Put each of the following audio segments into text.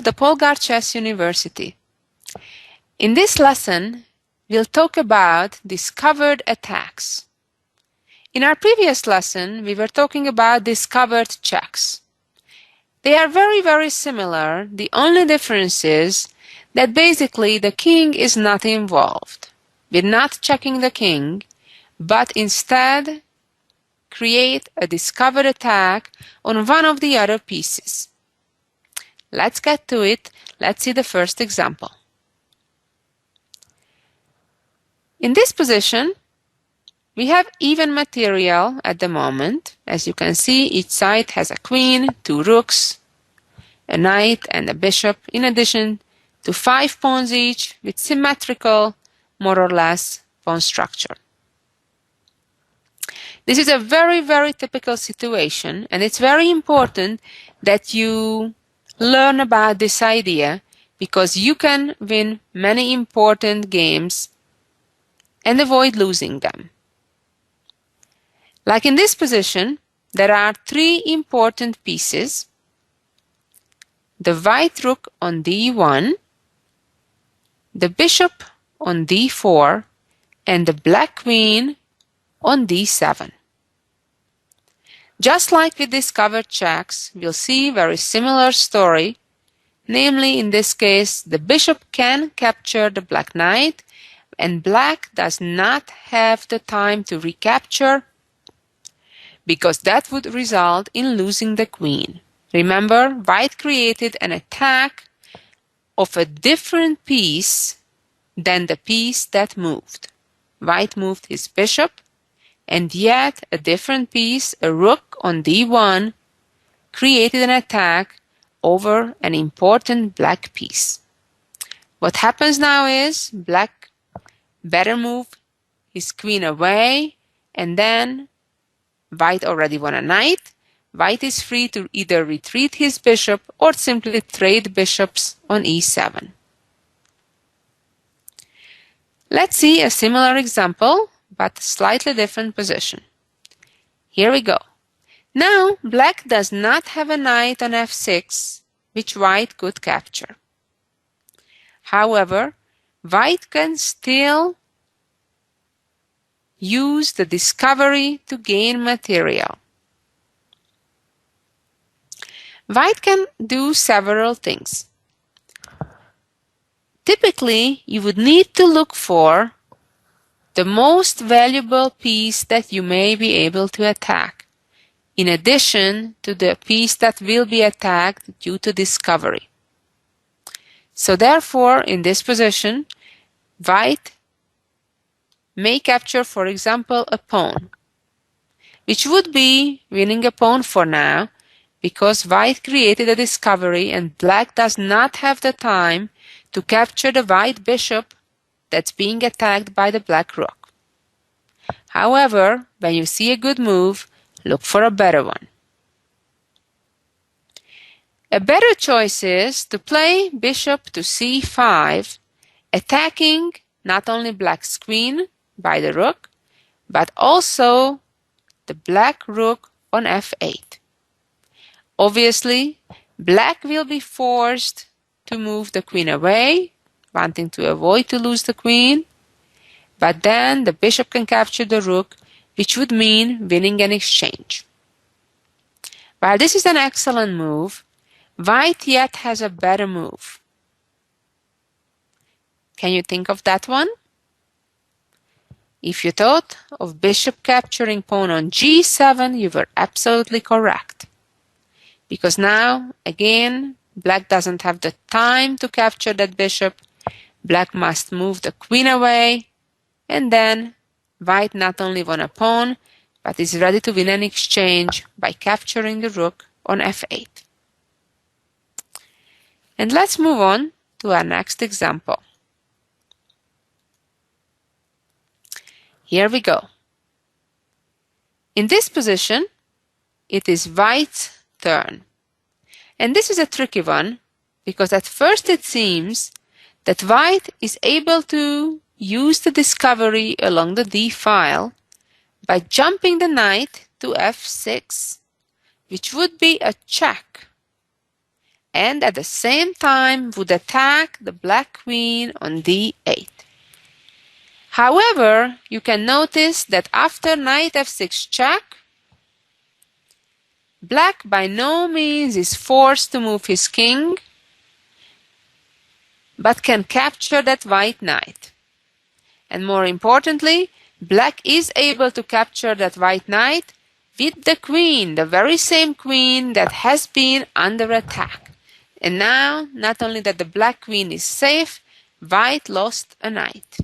to the Polgar Chess University. In this lesson, we'll talk about discovered attacks. In our previous lesson, we were talking about discovered checks. They are very similar. The only difference is that basically the king is not involved. We're not checking the king, but instead create a discovered attack on one of the other pieces. Let's get to it. Let's see the first example. In this position, we have even material at the moment. As you can see, each side has a queen, 2 rooks, a knight, and a bishop, in addition to 5 pawns each with symmetrical, more or less, pawn structure. This is a very typical situation, and it's very important that you learn about this idea because you can win many important games and avoid losing them. Like in this position, there are 3 important pieces: the white rook on d1, the bishop on d4, and the black queen on d7. Just like with discovered checks, we'll see a very similar story. Namely, in this case, the bishop can capture the black knight, and black does not have the time to recapture because that would result in losing the queen. Remember, white created an attack of a different piece than the piece that moved. White moved his bishop, and yet a different piece, a rook on d1, created an attack over an important black piece. What happens now is black better move his queen away, and then white already won a knight. White is free to either retreat his bishop or simply trade bishops on e7. Let's see a similar example, but slightly different position. Here we go. Now, black does not have a knight on f6, which white could capture. However, white can still use the discovery to gain material. White can do several things. Typically, you would need to look for the most valuable piece that you may be able to attack, in addition to the piece that will be attacked due to discovery. So therefore, in this position, white may capture, for example, a pawn, which would be winning a pawn for now, because white created a discovery and black does not have the time to capture the white bishop that's being attacked by the black rook. However, when you see a good move, look for a better one. A better choice is to play bishop to c5, attacking not only black's queen by the rook, but also the black rook on f8. Obviously, black will be forced to move the queen away, wanting to avoid to lose the queen, but then the bishop can capture the rook, which would mean winning an exchange. While this is an excellent move, white yet has a better move. Can you think of that one? If you thought of bishop capturing pawn on g7, you were absolutely correct. Because now, again, black doesn't have the time to capture that bishop. Black must move the queen away, and then white not only won a pawn, but is ready to win an exchange by capturing the rook on f8. And let's move on to our next example. Here we go. In this position, it is white's turn. And this is a tricky one, because at first it seems that white is able to use the discovery along the d file by jumping the knight to f6, which would be a check. and at the same time would attack the black queen on d8. However, you can notice that after knight f6 check, black by no means is forced to move his king, but can capture that white knight. And more importantly, black is able to capture that white knight with the queen, the very same queen that has been under attack. And now, not only that the black queen is safe, white lost a knight.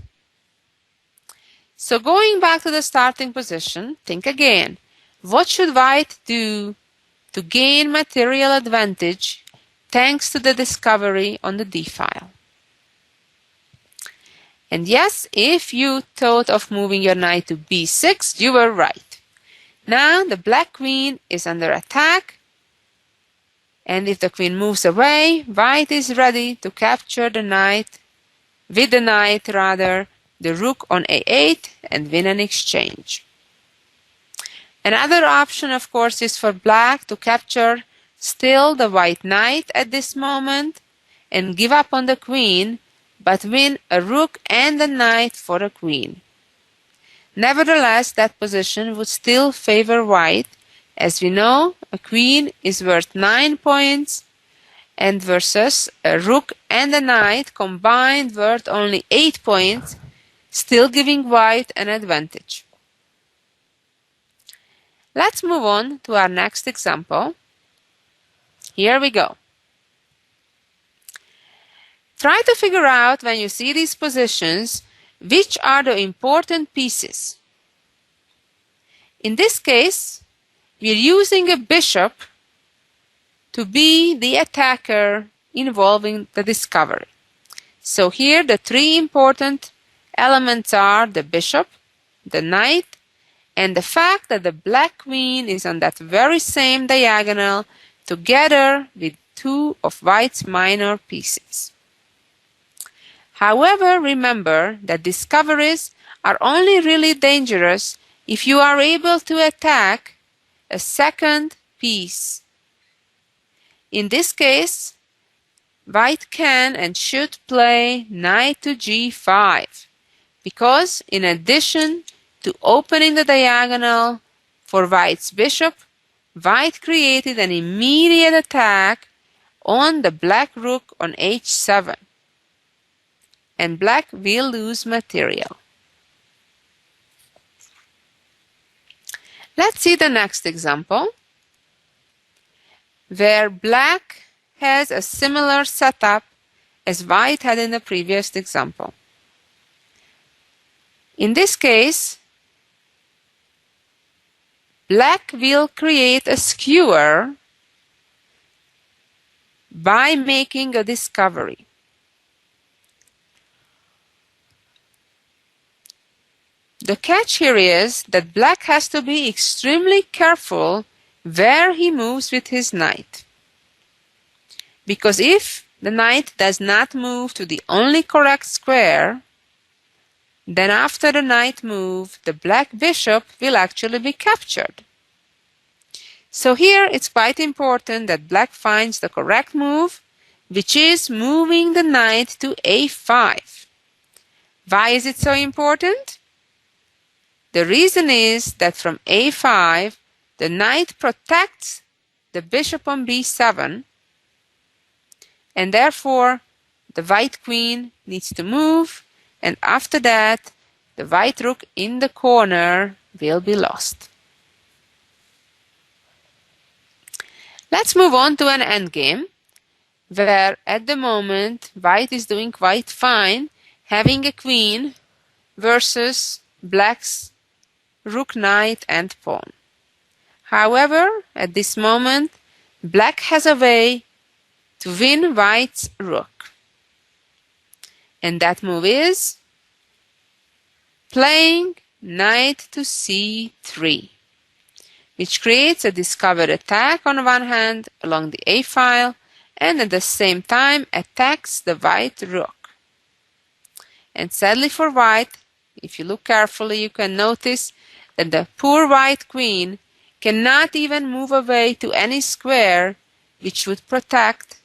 So going back to the starting position, think again. What should white do to gain material advantage thanks to the discovery on the d-file? And yes, if you thought of moving your knight to b6, you were right. Now the black queen is under attack, and if the queen moves away, white is ready to capture the knight, the rook on a8 and win an exchange. Another option, of course, is for black to capture still the white knight at this moment and give up on the queen, but win a rook and a knight for a queen. Nevertheless, that position would still favor white. As we know, a queen is worth 9 points, and versus a rook and a knight combined worth only 8 points, still giving white an advantage. Let's move on to our next example. Here we go. Try to figure out, when you see these positions, which are the important pieces. In this case, we're using a bishop to be the attacker involving the discovery. So here the three important elements are the bishop, the knight, and the fact that the black queen is on that very same diagonal together with two of white's minor pieces. However, remember that discoveries are only really dangerous if you are able to attack a second piece. In this case, white can and should play knight to g5, because in addition to opening the diagonal for white's bishop, white created an immediate attack on the black rook on h7, and black will lose material. Let's see the next example, where black has a similar setup as white had in the previous example. In this case, black will create a skewer by making a discovery. The catch here is that black has to be extremely careful where he moves with his knight. Because if the knight does not move to the only correct square, then after the knight move, the black bishop will actually be captured. So here it's quite important that black finds the correct move, which is moving the knight to a5. Why is it so important? The reason is that from a5, the knight protects the bishop on b7, and therefore the white queen needs to move, and after that the white rook in the corner will be lost. Let's move on to an endgame, where at the moment white is doing quite fine, having a queen versus black's rook, knight, and pawn. However, at this moment, black has a way to win white's rook. And that move is playing knight to c3, which creates a discovered attack on one hand along the a file, and at the same time attacks the white rook. And sadly for white, if you look carefully, you can notice that the poor white queen cannot even move away to any square which would protect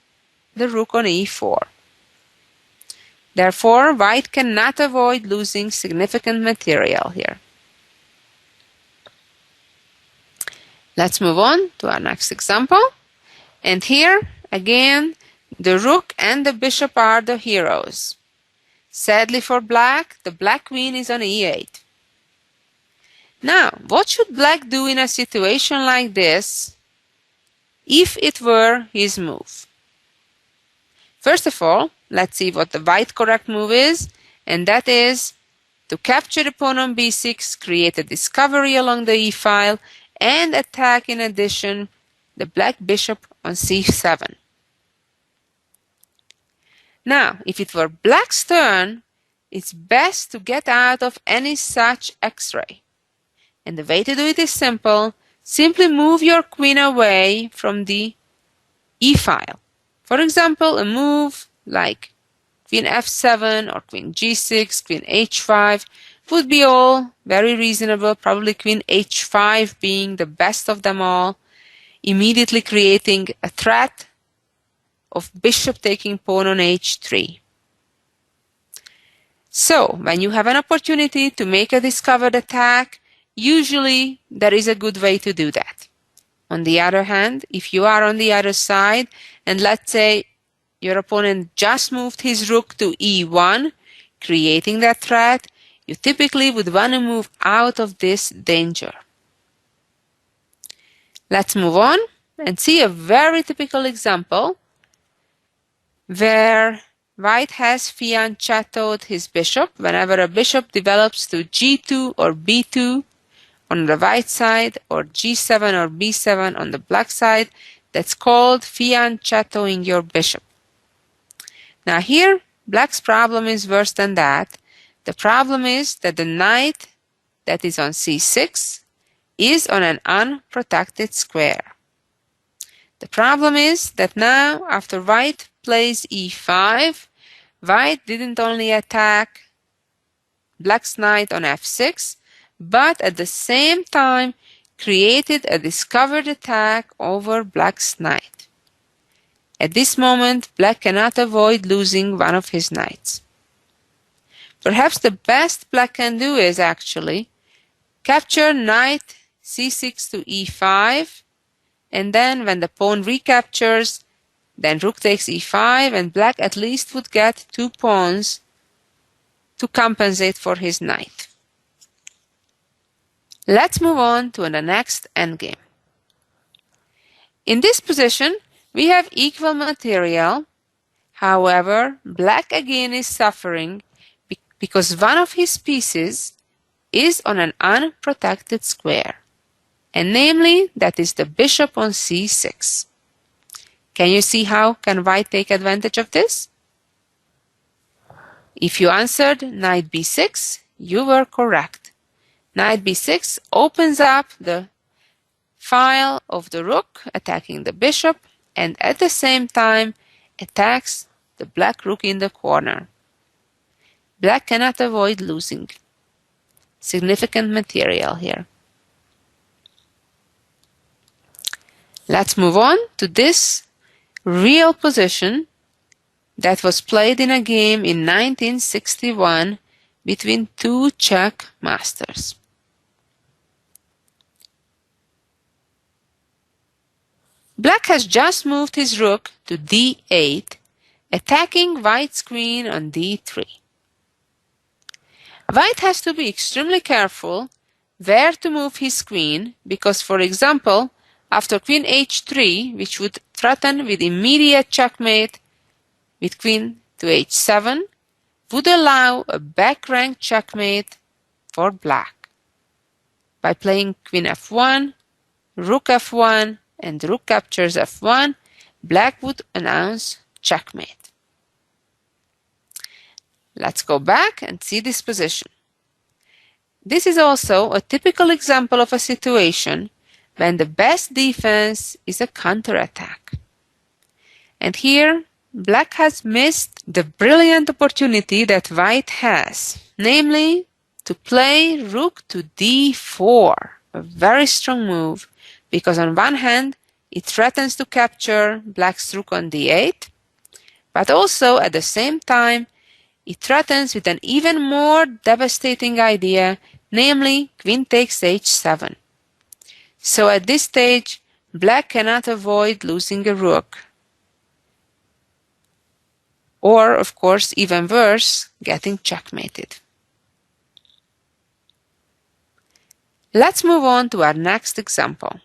the rook on e4. Therefore, white cannot avoid losing significant material here. Let's move on to our next example. And here, again, the rook and the bishop are the heroes. Sadly for black, the black queen is on e8. Now, what should black do in a situation like this if it were his move? First of all, let's see what the white correct move is, and that is to capture the pawn on b6, create a discovery along the e file, and attack in addition the black bishop on c7. Now, if it were black's turn, it's best to get out of any such x-ray. And the way to do it is simple. Simply move your queen away from the e-file. For example, a move like queen f7 or queen g6, queen h5 would be all very reasonable, probably queen h5 being the best of them all, immediately creating a threat of bishop taking pawn on h3. So, when you have an opportunity to make a discovered attack, usually there is a good way to do that. On the other hand, if you are on the other side, and let's say your opponent just moved his rook to e1, creating that threat, you typically would want to move out of this danger. Let's move on and see a very typical example where white has fianchettoed his bishop. Whenever a bishop develops to g2 or b2 on the white side, or g7 or b7 on the black side, that's called fianchettoing your bishop. Now here, black's problem is worse than that. The problem is that the knight that is on c6 is on an unprotected square. The problem is that now, after white plays e5, white didn't only attack black's knight on f6, but at the same time created a discovered attack over black's knight. At this moment, black cannot avoid losing one of his knights. Perhaps the best black can do is actually capture knight c6 to e5, and then when the pawn recaptures, then rook takes e5, and black at least would get 2 pawns to compensate for his knight. Let's move on to the next endgame. In this position, we have equal material. However, black again is suffering because one of his pieces is on an unprotected square, and namely, that is the bishop on c6. Can you see how can white take advantage of this? If you answered knight b6, you were correct. Knight b6 opens up the file of the rook, attacking the bishop, and at the same time attacks the black rook in the corner. Black cannot avoid losing significant material here. Let's move on to this real position that was played in a game in 1961 between two Czech masters. Black has just moved his rook to d8, attacking white's queen on d3. White has to be extremely careful where to move his queen because, for example, after queen h3, which would threaten with immediate checkmate with queen to h7, would allow a back-rank checkmate for black. By playing queen f1, rook f1, and rook captures f1, black would announce checkmate. Let's go back and see this position. This is also a typical example of a situation when the best defense is a counterattack. And here, black has missed the brilliant opportunity that white has, namely to play rook to d4, a very strong move, because on one hand, it threatens to capture black's rook on d8, but also at the same time it threatens with an even more devastating idea, namely queen takes h7. So at this stage, black cannot avoid losing a rook. Or, of course, even worse, getting checkmated. Let's move on to our next example,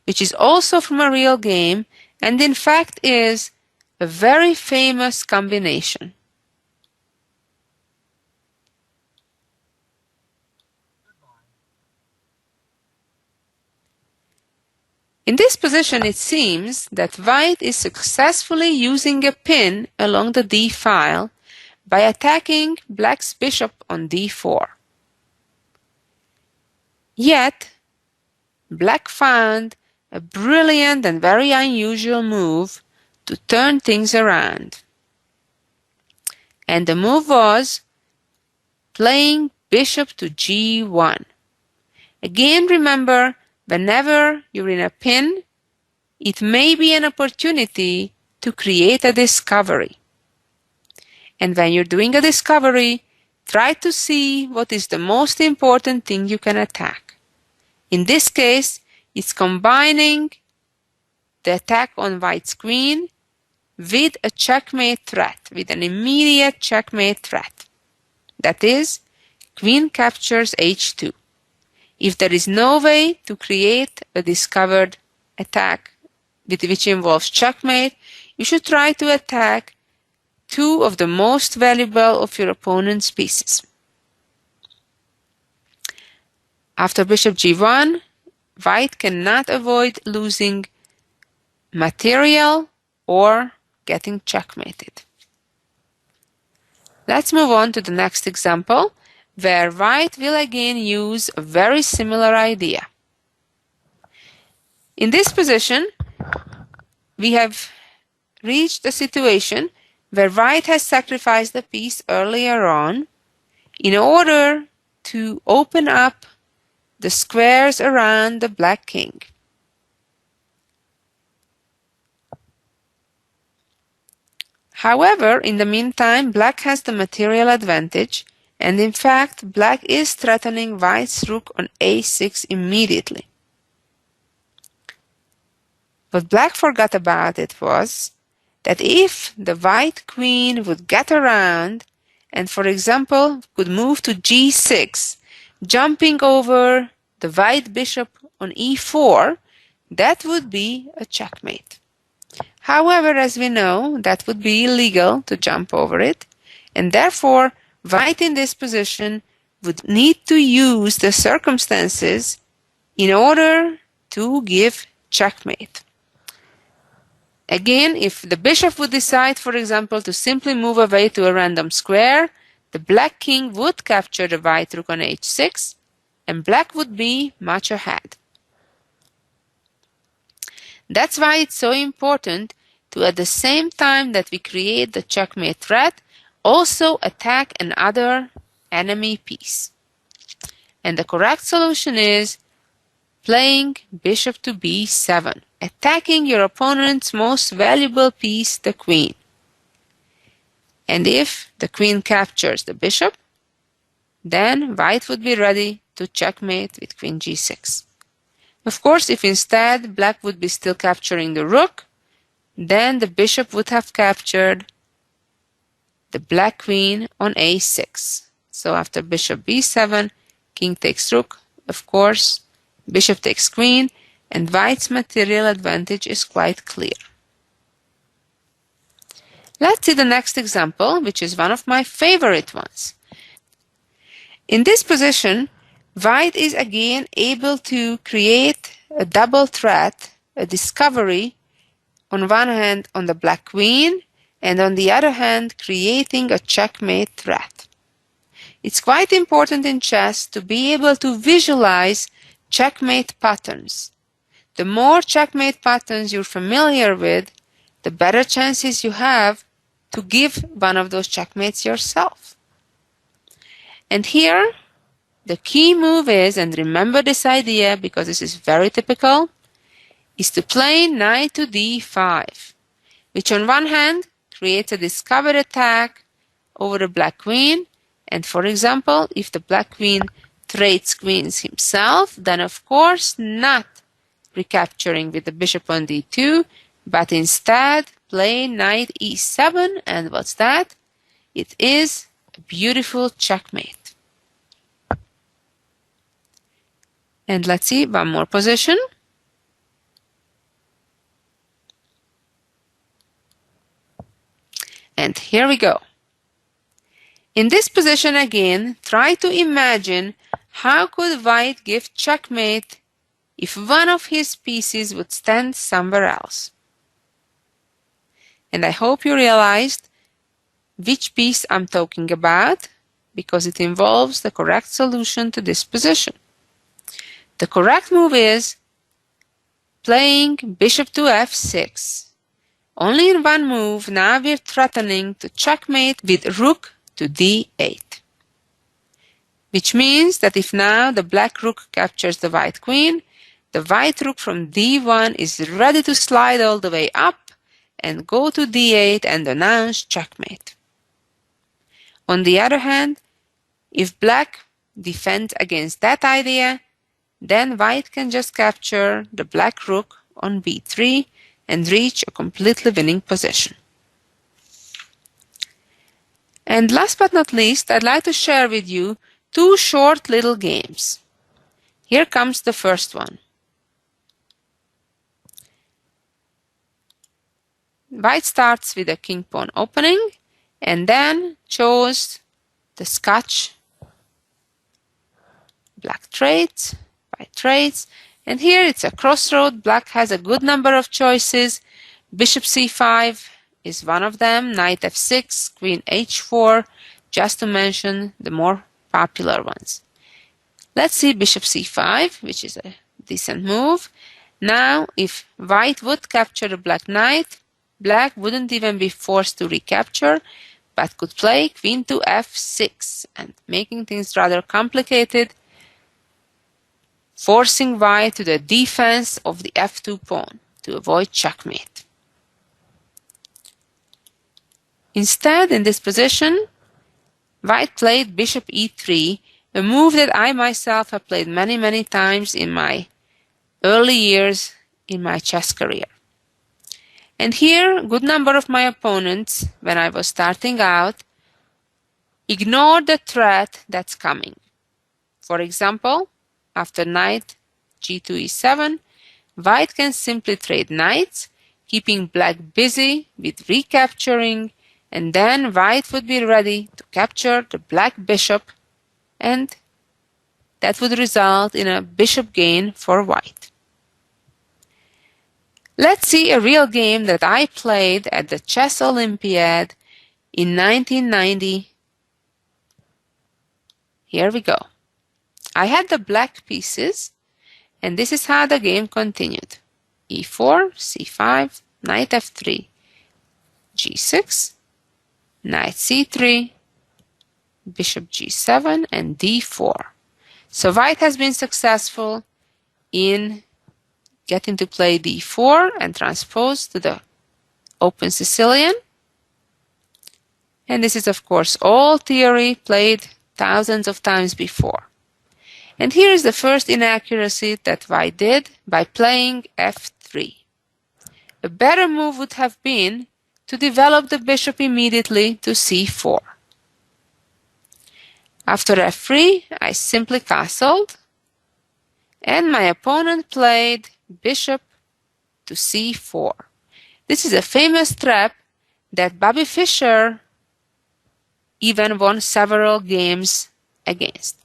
which is also from a real game and in fact is a very famous combination. In this position, it seems that white is successfully using a pin along the d file by attacking black's bishop on d4. Yet, black found a brilliant and very unusual move to turn things around. And the move was playing bishop to g1. Again, remember, whenever you're in a pin, it may be an opportunity to create a discovery. And when you're doing a discovery, try to see what is the most important thing you can attack. In this case, it's combining the attack on white's queen with a checkmate threat, with an immediate checkmate threat. That is, queen captures h2. If there is no way to create a discovered attack which involves checkmate, you should try to attack two of the most valuable of your opponent's pieces. After bishop g1, white cannot avoid losing material or getting checkmated. Let's move on to the next example, where white will again use a very similar idea. In this position, we have reached a situation where white has sacrificed a piece earlier on in order to open up the squares around the black king. However, in the meantime, black has the material advantage, and in fact, black is threatening white's rook on a6 immediately. What black forgot about it was that if the white queen would get around and, for example, could move to g6, jumping over the white bishop on e4, that would be a checkmate. However, as we know, that would be illegal to jump over it, and therefore white in this position would need to use the circumstances in order to give checkmate. Again, if the bishop would decide, for example, to simply move away to a random square, the black king would capture the white rook on h6, and black would be much ahead. That's why it's so important to, at the same time that we create the checkmate threat, also attack another enemy piece. And the correct solution is playing bishop to b7, attacking your opponent's most valuable piece, the queen. And if the queen captures the bishop, then white would be ready to checkmate with queen g6. Of course, if instead black would be still capturing the rook, then the bishop would have captured the black queen on a6. So after bishop b7, king takes rook, of course, bishop takes queen, and white's material advantage is quite clear. Let's see the next example, which is one of my favorite ones. In this position, white is again able to create a double threat, a discovery, on one hand on the black queen, and on the other hand creating a checkmate threat. It's quite important in chess to be able to visualize checkmate patterns. The more checkmate patterns you're familiar with, the better chances you have to give one of those checkmates yourself. And here, the key move is, and remember this idea because this is very typical, is to play knight to d5, which on one hand creates a discovered attack over the black queen, and for example, if the black queen trades queens himself, then of course not recapturing with the bishop on d2, but instead play knight e7, and what's that? It is a beautiful checkmate. And let's see one more position. And here we go. In this position again, try to imagine how could white give checkmate if one of his pieces would stand somewhere else. And I hope you realized which piece I'm talking about, because it involves the correct solution to this position. The correct move is playing bishop to f6. Only in one move, now we're threatening to checkmate with rook to d8. Which means that if now the black rook captures the white queen, the white rook from d1 is ready to slide all the way up and go to d8 and announce checkmate. On the other hand, if black defends against that idea, then white can just capture the black rook on b3 and reach a completely winning position. And last but not least, I'd like to share with you two short little games. Here comes the first one. White starts with a king pawn opening and then chose the Scotch black trades, white trades, and here it's a crossroad. Black has a good number of choices. Bishop c5 is one of them, knight f6, queen h4, just to mention the more popular ones. Let's see bishop c5, which is a decent move. Now, if white would capture the black knight, black wouldn't even be forced to recapture, but could play queen to f6, and making things rather complicated, forcing white to the defense of the f2 pawn to avoid checkmate. Instead, in this position, white played bishop e3, a move that I myself have played many times in my early years in my chess career. And here, a good number of my opponents, when I was starting out, ignored the threat that's coming. For example, after knight g2 e7, white can simply trade knights, keeping black busy with recapturing, and then white would be ready to capture the black bishop, and that would result in a bishop gain for white. Let's see a real game that I played at the Chess Olympiad in 1990. Here we go. I had the black pieces, and this is how the game continued. e4, c5, knight f3, g6, knight c3, bishop g7, and d4. So white has been successful in getting to play d4 and transpose to the open Sicilian. And this is, of course, all theory played thousands of times before. And here is the first inaccuracy that white did by playing f3. A better move would have been to develop the bishop immediately to c4. After f3, I simply castled, and my opponent played bishop to c4. This is a famous trap that Bobby Fischer even won several games against.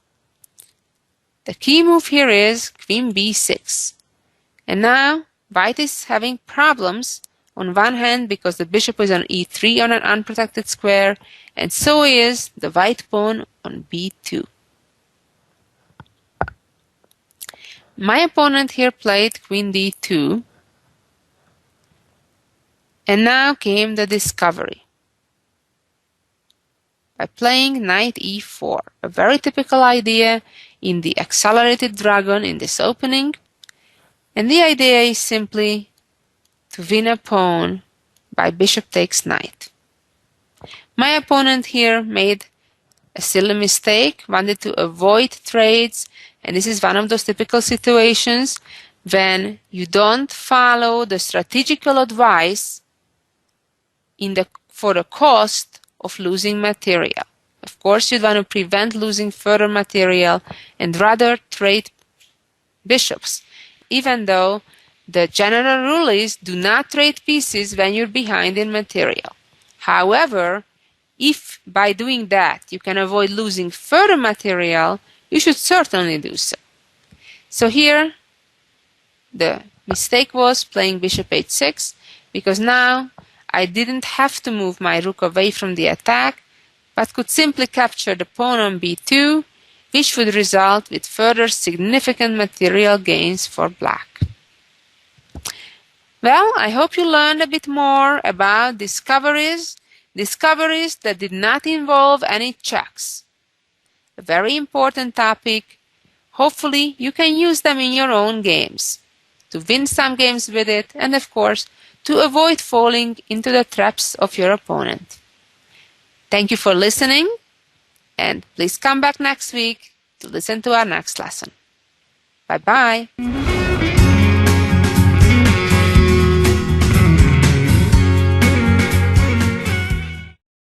The key move here is queen b6. And now white is having problems on one hand because the bishop is on e3 on an unprotected square, and so is the white pawn on b2. My opponent here played queen d2, and now came the discovery. By playing knight e4, a very typical idea in the accelerated dragon in this opening, and the idea is simply to win a pawn by bishop takes knight. My opponent here made a silly mistake, wanted to avoid trades, and this is one of those typical situations when you don't follow the strategical advice for the cost of losing material. Of course, you'd want to prevent losing further material and rather trade bishops, even though the general rule is do not trade pieces when you're behind in material. However, if by doing that you can avoid losing further material, you should certainly do so. So here, the mistake was playing bishop h6, because now I didn't have to move my rook away from the attack, but could simply capture the pawn on b2, which would result with further significant material gains for black. Well, I hope you learned a bit more about discoveries that did not involve any checks. A very important topic. Hopefully, you can use them in your own games, to win some games with it, and of course, to avoid falling into the traps of your opponent. Thank you for listening, and please come back next week to listen to our next lesson. Bye-bye.